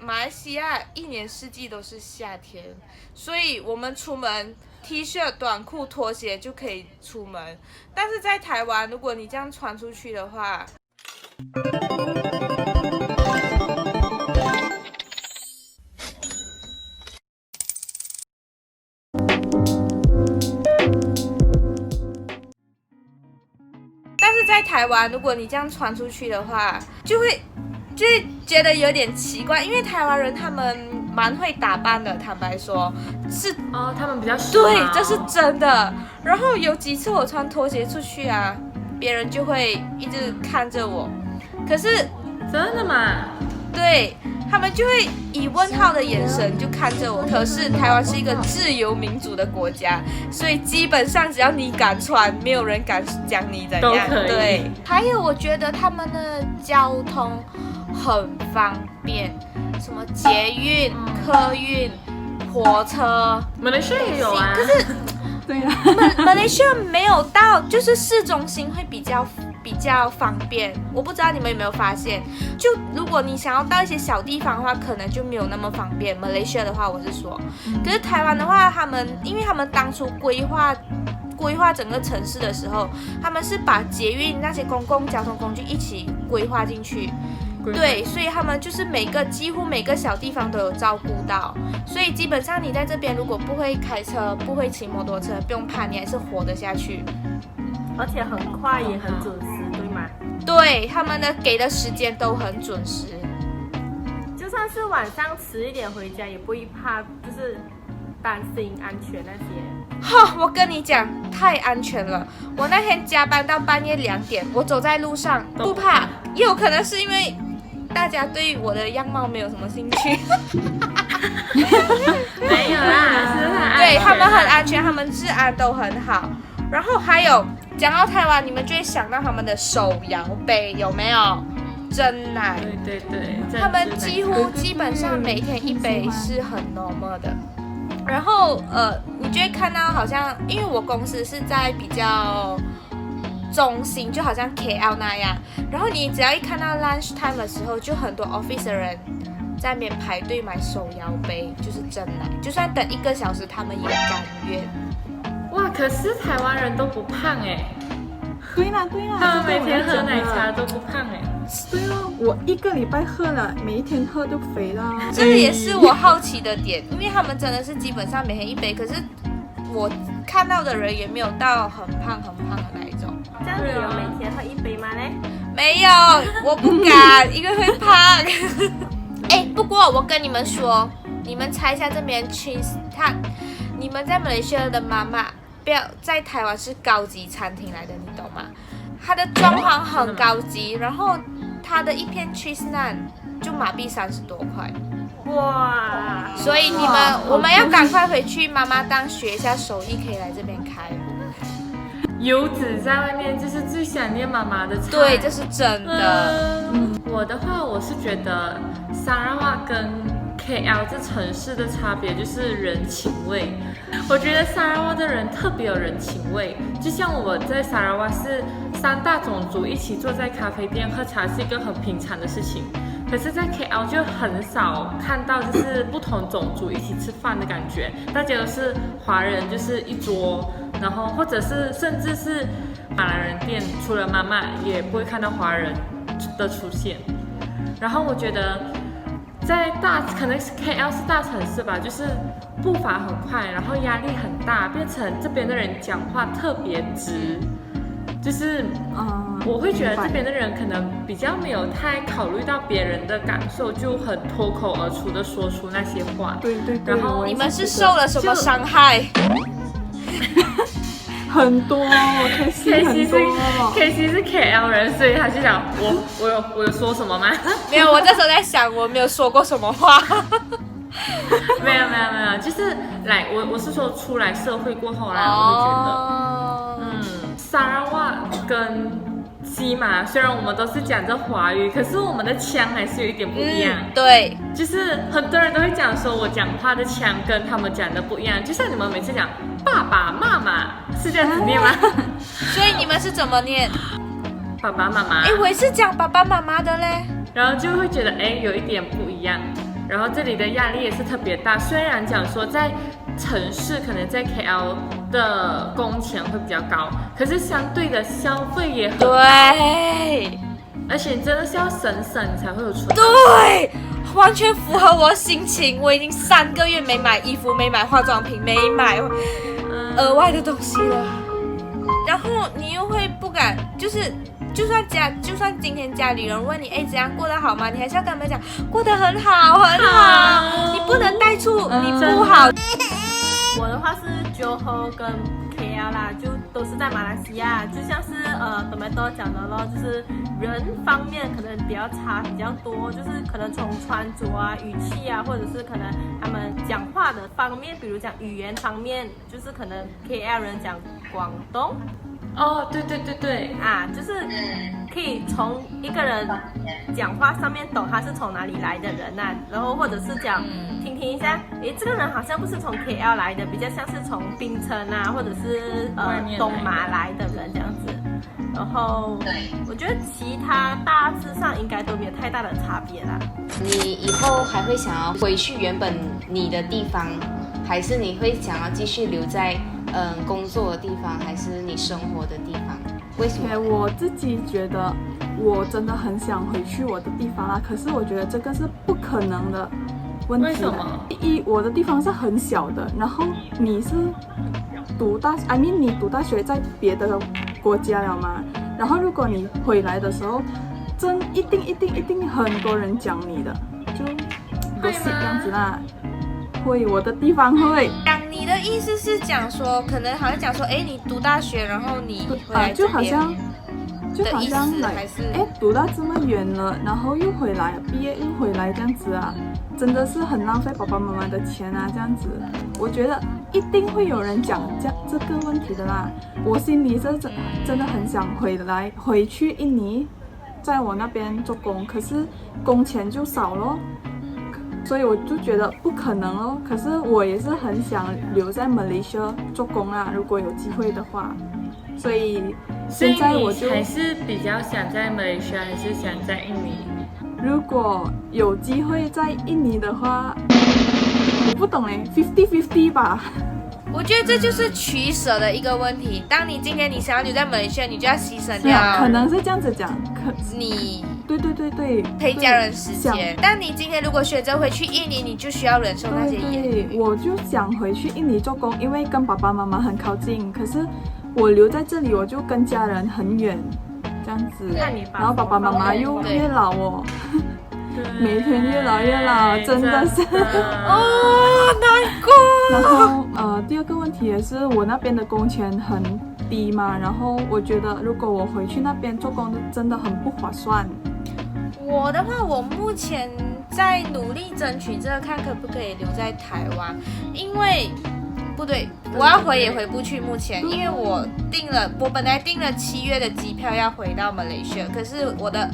马来西亚一年四季都是夏天，所以我们出门 T 恤、短裤、拖鞋就可以出门。但是在台湾，如果你这样穿出去的话，就会觉得有点奇怪，因为台湾人他们蛮会打扮的，坦白说是哦，他们比较对，这是真的。然后有几次我穿拖鞋出去啊，别人就会一直看着我，可是真的吗？对，他们就会以问号的眼神就看着我。可是台湾是一个自由民主的国家，所以基本上只要你敢穿，没有人敢讲你怎样。都可以。对，还有我觉得他们的交通很方便，什么捷运、客运、火车，马来西亚也有啊。可是对呀，马来西亚没有到，就是市中心会比较方便。我不知道你们有没有发现，就如果你想要到一些小地方的话，可能就没有那么方便。马来西亚的话，我是说，可是台湾的话，因为他们当初规划整个城市的时候，他们是把捷运那些公共交通工具一起规划进去。对，所以他们就是几乎每个小地方都有照顾到，所以基本上你在这边如果不会开车、不会骑摩托车，不用怕，你还是活得下去。而且很快也很准时，对吗？对，他们给的时间都很准时，就算是晚上迟一点回家，也不会怕，就是担心安全那些。哈，我跟你讲，太安全了。我那天加班到半夜2点，我走在路上不怕，也有可能是因为大家对我的样貌没有什么兴趣。没有啦，是很安全。对，他们很安全，他们治安都很好。然后还有讲到台湾，你们就会想到他们的手摇杯，有没有？真奶。对，他们基本上每天一杯是很 normal 的。然后你就会看到好像，因为我公司是在比较中心，就好像 KL 那样。然后你只要一看到 lunch time 的时候，就很多 office 的人在那边排队买手摇杯，就是真奶，就算等1个小时，他们也甘愿。哇，可是台湾人都不胖哎。对啦，他们每天喝奶茶都不胖哎。对哦，我1个礼拜喝了，每一天喝都肥啦。这个也是我好奇的点，因为他们真的是基本上每天一杯，可是我看到的人也没有到很胖的那一种。这样你有每天喝1杯吗嘞？没有，我不敢，因为会胖。不过我跟你们说，你们猜一下这边 cheese， 你们在马来西亚的妈妈，不要在台湾是高级餐厅来的，你懂吗？它的装潢很高级，然后它的一片 cheese naan 就马币30多块。哇！所以我们要赶快回去妈妈档学一下手艺，可以来这边开。游子在外面就是最想念妈妈的菜。对，这是真的。我的话，我是觉得沙拉瓦跟 KL 这城市的差别就是人情味。我觉得沙拉瓦的人特别有人情味，就像我在沙拉瓦是3大种族一起坐在咖啡店喝茶是一个很平常的事情，可是在 KL 就很少看到就是不同种族一起吃饭的感觉，大家都是华人，就是一桌，然后或者是甚至是马来人店，除了妈妈也不会看到华人的出现。然后我觉得在可能是 KL 是大城市吧，就是步伐很快，然后压力很大，变成这边的人讲话特别直，就是我会觉得这边的人可能比较没有太考虑到别人的感受，就很脱口而出的说出那些话。对。然后你们是受了什么伤害？很多，KC 很多。KC 是 KL 人，所以他就想我有说什么吗？没有，我那时候在想我没有说过什么话。没有，就是我是说出来社会过后啦，我会觉得，沙拉瓦跟西马虽然我们都是讲着华语，可是我们的腔还是有一点不一样。对，就是很多人都会讲说我讲话的腔跟他们讲的不一样，就像你们每次讲爸爸妈妈是这样子念吗？所以你们是怎么念？爸爸妈妈。我也是讲爸爸妈妈的嘞。然后就会觉得有一点不一样。然后这里的压力也是特别大。虽然讲说在城市可能在 KL 的工钱会比较高，可是相对的消费也很高，对而且你真的是要省省你才会有存。对，完全符合我的心情。我已经3个月没买衣服，没买化妆品，没买额外的东西了。然后你又会不敢，就算今天家里人问你，哎，怎样过得好吗？你还是要跟他们讲过得很好很好，你不能带出你不好。我的话是Johor跟 KL 啦，就都是在马来西亚，就像是Tomato 讲的咯，就是人方面可能比较差比较多，就是可能从穿着啊、语气啊，或者是可能他们讲话的方面，比如讲语言方面，就是可能 KL 人讲广东。哦，对对对对啊，就是可以从一个人讲话上面懂他是从哪里来的人啊，然后或者是讲听一下，诶，这个人好像不是从 KL 来的，比较像是从槟城啊，或者是东马来的人这样子。然后我觉得其他大致上应该都没有太大的差别啦。你以后还会想要回去原本你的地方，还是你会想要继续留在工作的地方，还是你生活的地方？为什么？我自己觉得我真的很想回去我的地方啦，可是我觉得这个是不可能的问题。为什么？第一，我的地方是很小的，然后你是你读大学在别的国家了嘛，然后如果你回来的时候，一定很多人讲你的，就不是这样子啦。会，我的地方会。你的意思是讲说，可能好像讲说，哎，你读大学，然后你回来就好像还是读到这么远了，然后又回来，毕业又回来这样子啊，真的是很浪费爸爸妈妈的钱啊，这样子，我觉得一定会有人讲这个问题的啦。我心里是真的很想回去印尼，在我那边做工，可是工钱就少咯。所以我就觉得不可能哦，可是我也是很想留在马来西亚做工啊，如果有机会的话。所以现在我就还是比较想在马来西亚，还是想在印尼？如果有机会在印尼的话，我不懂50-50吧。我觉得这就是取舍的一个问题。当你今天你想要留在马来西亚，你就要牺牲掉。可能是这样子讲，你对陪家人时间。但你今天如果选择回去印尼，你就需要忍受那些言语。对，我就想回去印尼做工，因为跟爸爸妈妈很靠近。可是我留在这里，我就跟家人很远，这样子。然后爸爸妈妈又越老哦。每天越老越老，真的是难过。然后第二个问题也是我那边的工钱很低嘛，然后我觉得如果我回去那边做工，真的很不划算。我的话，我目前在努力争取这个，看可不可以留在台湾，因为不对，我要回也回不去。目前，因为我本来订了7月的机票要回到马来西亚，可是我的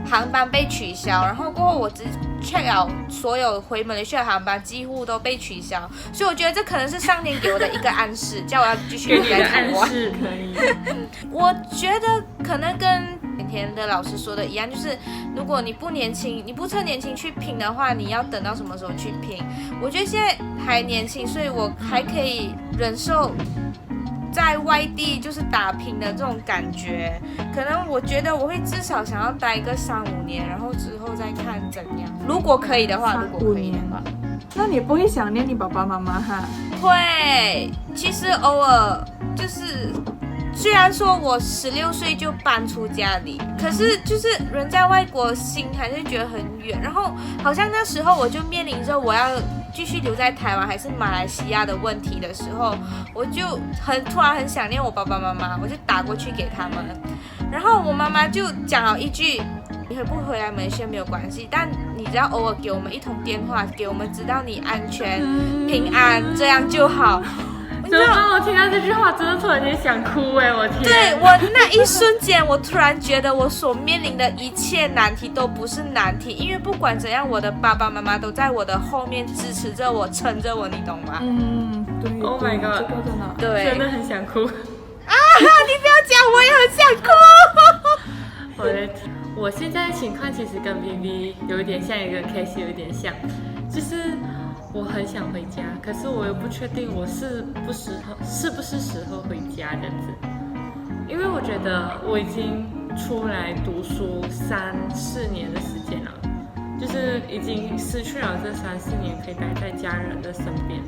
航班被取消，然后过后我只 check 了所有回马来西亚的航班几乎都被取消，所以我觉得这可能是上天给我的一个暗示，叫我要继续留在台湾。可以。我觉得可能跟今天的老师说的一样，就是如果你不年轻，你不趁年轻去拼的话，你要等到什么时候去拼？我觉得现在还年轻，所以我还可以忍受在外地就是打拼的这种感觉。可能我觉得我会至少想要待个3-5年，然后之后再看怎样。如果可以的话，那你不会想念你爸爸妈妈哈？会，其实偶尔就是。虽然说我16岁就搬出家里，可是就是人在外国，心还是觉得很远。然后好像那时候我就面临着我要继续留在台湾还是马来西亚的问题的时候，我就突然很想念我爸爸妈妈，我就打过去给他们。然后我妈妈就讲了一句：“你回不回来马来西亚没有关系，但你只要偶尔给我们一通电话，给我们知道你安全平安，这样就好。”怎么办？我听到这句话，真的突然间想哭哎！我天！对，我那一瞬间，我突然觉得我所面临的一切难题都不是难题，因为不管怎样，我的爸爸妈妈都在我的后面支持着我，撑着我，你懂吗？对。Oh my god！ 这个真的，对，真的很想哭啊！你不要讲，我也很想哭。我现在的情况其实跟 Vivi 有一点像，一个 case 有一点像。就是我很想回家，可是我又不确定我是不是时候回家这样子，因为我觉得我已经出来读书3-4年的时间了，就是已经失去了这3-4年可以待在家人的身边，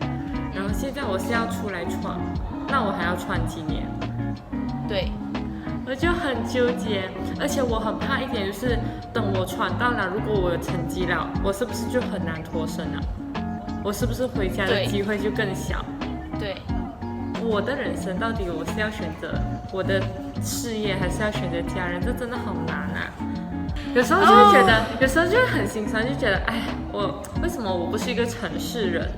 然后现在我是要出来闯，那我还要闯几年？对，我就很纠结，而且我很怕一点就是，等我闯到了，如果我有成绩了，我是不是就很难脱身了？我是不是回家的机会就更小？对，我的人生到底我是要选择我的事业，还是要选择家人？这真的好难啊！有时候就会觉得，有时候就会很心酸，就觉得，哎，为什么我不是一个城市人？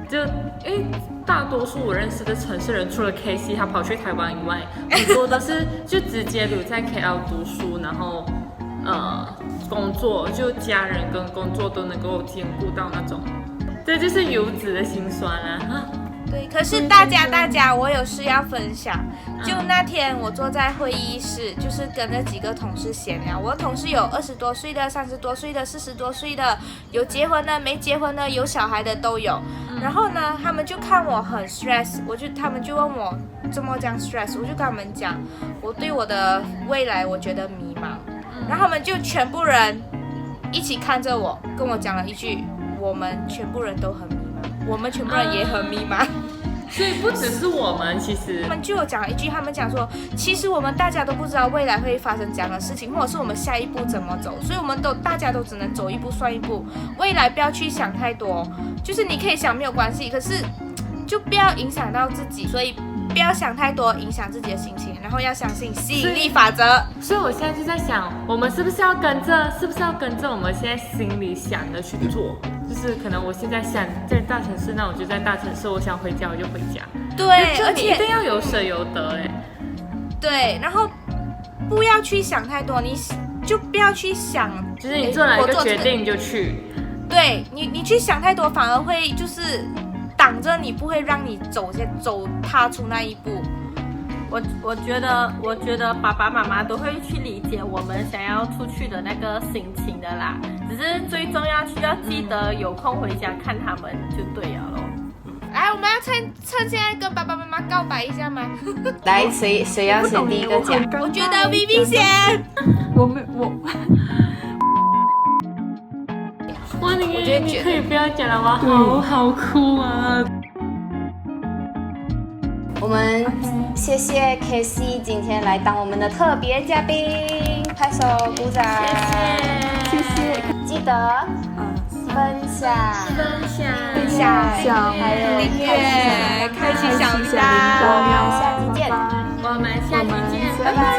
就因为大多数我认识的城市人，除了 KC 他跑去台湾以外，很多都是就直接留在 KL 读书，然后工作，就家人跟工作都能够兼顾到那种。这就是游子的辛酸啊！对，可是大家，我有事要分享。就那天我坐在会议室，就是跟那几个同事闲聊。我的同事有20多岁的、30多岁的、40多岁的，有结婚的、没结婚的，有小孩的都有。然后呢，他们就看我很 stress， 他们就问我怎么这样 stress， 我就跟他们讲，我对我的未来我觉得迷茫。然后他们就全部人一起看着我，跟我讲了一句：我们全部人都很迷茫，我们全部人也很迷茫。所以不只是我们，其实他们就有讲了一句，他们讲说，其实我们大家都不知道未来会发生这样的事情，或者是我们下一步怎么走，所以我们大家都只能走一步算一步，未来不要去想太多，就是你可以想没有关系，可是就不要影响到自己，所以不要想太多，影响自己的心情，然后要相信吸引力法则。所以我现在就在想，我们是不是要跟着我们现在心里想的去做？就是可能我现在想在大城市，那我就在大城市；我想回家，我就回家。对，而且一定要有舍有得哎。对，然后不要去想太多，你就不要去想，就是你做了一个决定就去。对你去想太多，反而会就是挡着你，不会让你踏出那一步。我觉得爸爸妈妈都会去理解我们想要出去的那个心情的啦，只是最重要需要记得有空回家看他们就对了咯。来，我们要趁现在跟爸爸妈妈告白一下吗？来，谁要先第一个讲？我觉得 VV 先。哇，你可以不要讲了吗？好哭啊！我们谢谢 KC 今天来当我们的特别嘉宾，拍手鼓掌，谢谢，记得分享，还有订阅，开启小铃铛，我们下期见，我们下期见，拜拜。